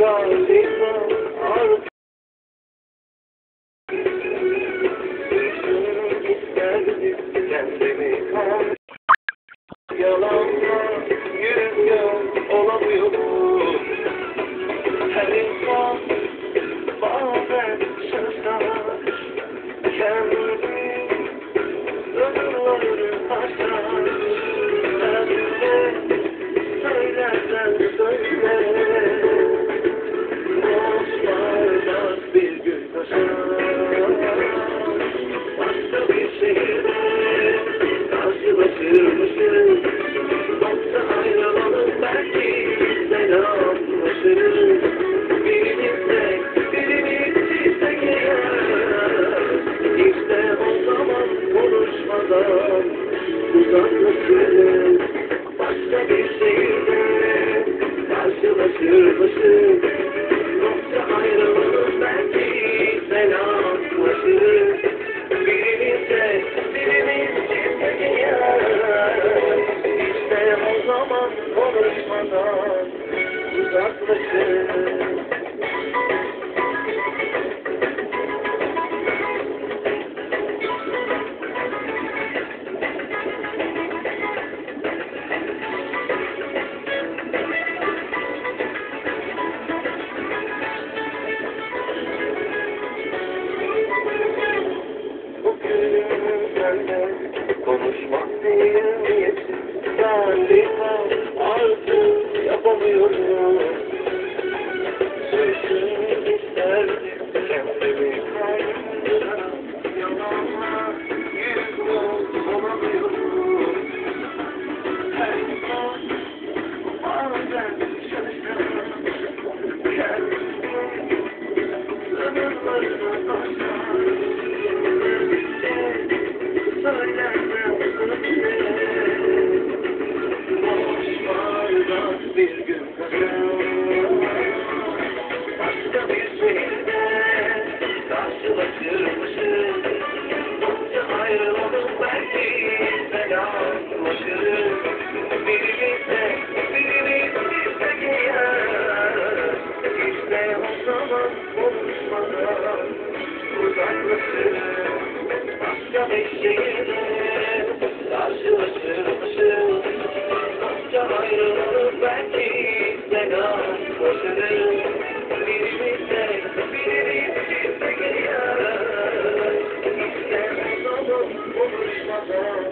galiba artık isterdim kendimi kal. Yalanla yüz olamıyorum. Her insan bazen şaşar. Kendini sınırlarını aşar. Sen de söylersen söyle. Boş bardak bir gün taşar. Başka bir şehirde karşılaşırmışız. Yoksa ayrılalım belki selamlaşırız. Birimiz çiftse eğer, İşte o zaman konuşmadan uzaklaşırız. Başka bir şehirde karşılaşırmışız. Yoksa ayrılalım belki selamlaşırız. Birimiz çiftse eğer, İşte o zaman konuşmadan uzaklaşırız. Konuşmak değil niyetim, galiba artık yapamıyorum. Söylemek isterdim kendimi kaybederim. Yalanla yüz olamıyorum. Her zaman bazen şaşırırım. Kendimi sınırlarına aşar. Boş bardak bir gün kaçar. Başka bir şehirde karşılaşırmışız. Yoksa ayrılalım belki selamlaşırız. Birimiz eğer, İşte o zaman konuşmadan uzaklaşırız. Başka bir şehirde karşılaşırmışız. Yoksa ayrılalım belki selamlaşırız. Birimiz çiftse eğer, İşte o zaman konuşmadan